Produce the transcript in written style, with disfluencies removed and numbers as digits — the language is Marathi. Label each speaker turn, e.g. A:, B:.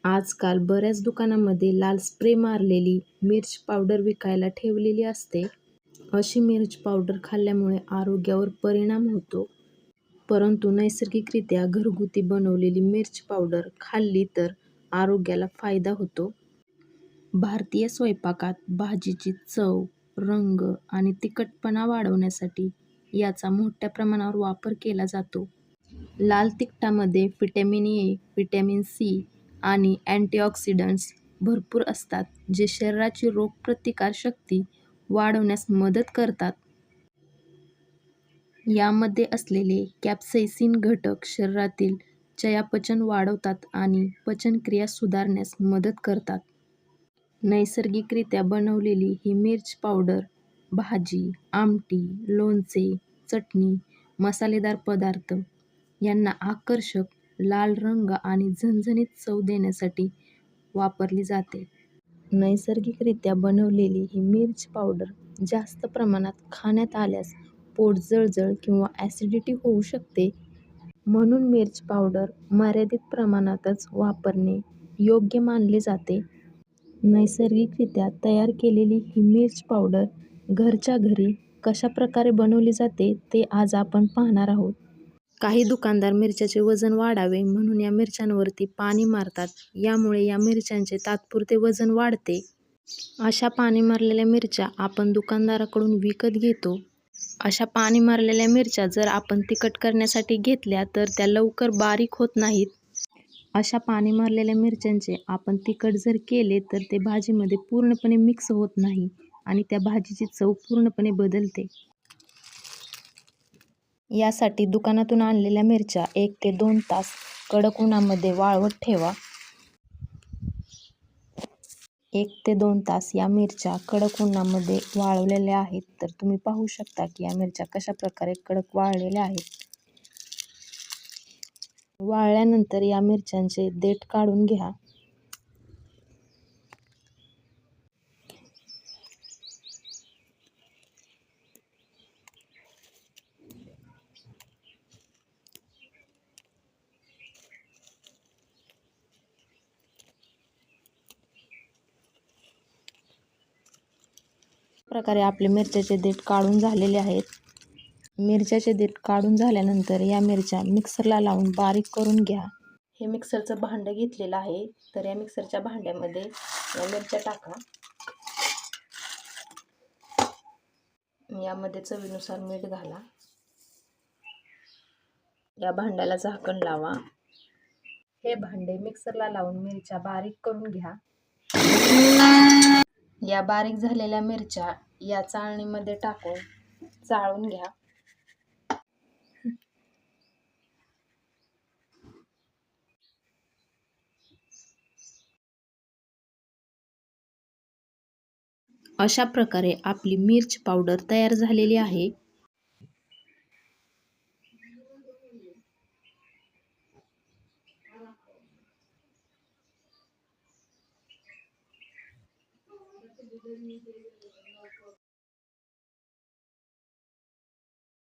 A: आजकाल बऱ्याच दुकानामध्ये लाल स्प्रे मारलेली मिर्च पावडर विकायला ठेवलेली असते. अशी मिर्च पावडर खाल्ल्यामुळे आरोग्यावर परिणाम होतो. परंतु नैसर्गिकरित्या घरगुती बनवलेली मिर्च पावडर खाल्ली तर आरोग्याला फायदा होतो. भारतीय स्वयंपाकात भाजीची चव, रंग आणि तिखटपणा वाढवण्यासाठी याचा मोठ्या प्रमाणावर वापर केला जातो. लाल तिखटामध्ये व्हिटॅमिन ए, व्हिटॅमिन सी आणि अँटीऑक्सिडंट्स भरपूर असतात, जे शरीराची रोगप्रतिकारशक्ती वाढवण्यास मदत करतात. यामध्ये असलेले कॅप्सेसिन घटक शरीरातील चयापचय वाढवतात आणि पचनक्रिया सुधारण्यास मदत करतात. नैसर्गिकरित्या बनवलेली ही मिर्च पावडर भाजी, आमटी, लोणचे, चटणी, मसालेदार पदार्थ यांना आकर्षक लाल रंग आणि झणझणीत चव देण्यासाठी वापरली जाते. नैसर्गिकरित्या बनवलेली ही मिर्च पावडर जास्त प्रमाणात खाण्यात आल्यास पोट जळजळ किंवा ॲसिडिटी होऊ शकते. म्हणून मिर्च पावडर मर्यादित प्रमाणातच वापरणे योग्य मानले जाते. नैसर्गिकरित्या तयार केलेली ही मिर्च पावडर घरच्या घरी कशाप्रकारे बनवली जाते ते आज आपण पाहणार आहोत. काही दुकानदार मिरच्याचे वजन वाढावे म्हणून या मिरच्यांवरती पाणी मारतात. यामुळे या मिरच्यांचे तात्पुरते वजन वाढते. अशा पाणी मारलेल्या मिरच्या आपण दुकानदाराकडून विकत घेतो. अशा पाणी मारलेल्या मिरच्या जर आपण तिखट करण्यासाठी घेतल्या तर त्या लवकर बारीक होत नाहीत. अशा पाणी मारलेल्या मिरच्यांचे आपण तिखट जर केले तर ते भाजीमध्ये पूर्णपणे मिक्स होत नाही आणि त्या भाजीची चव पूर्णपणे बदलते. यासाठी दुकानातून आणलेल्या मिरच्या 1 ते 2 तास कडक उन्हामध्ये वाळवत ठेवा. 1 ते 2 तास या मिरच्या कडक उन्हामध्ये वाळवलेल्या आहेत. तर तुम्ही पाहू शकता की या मिरच्या कशा प्रकारे कडक वाळलेल्या आहेत. वाळल्यानंतर या मिरच्यांचे देठ काढून घ्या. प्रकारे आपले मिरच्याचे देठ काढून झालेले आहेत. मिरच्याचे देठ काढून झाल्यानंतर या मिरच्या मिक्सरला लावून बारीक करून घ्या. हे मिक्सरचं भांडं घेतलेलं आहे. तर या मिक्सरच्या भांड्यामध्ये या मिरच्या टाका. यामध्ये चवीनुसार मीठ घाला. या भांड्याला झाकण लावा. हे भांडे मिक्सरला लावून मिरच्या बारीक करून घ्या. या बारीक झालेल्या मिरच्या या चाळणीमध्ये टाकून चाळून घ्या. अशा प्रकारे आपली मिर्च पावडर तयार झालेली आहे.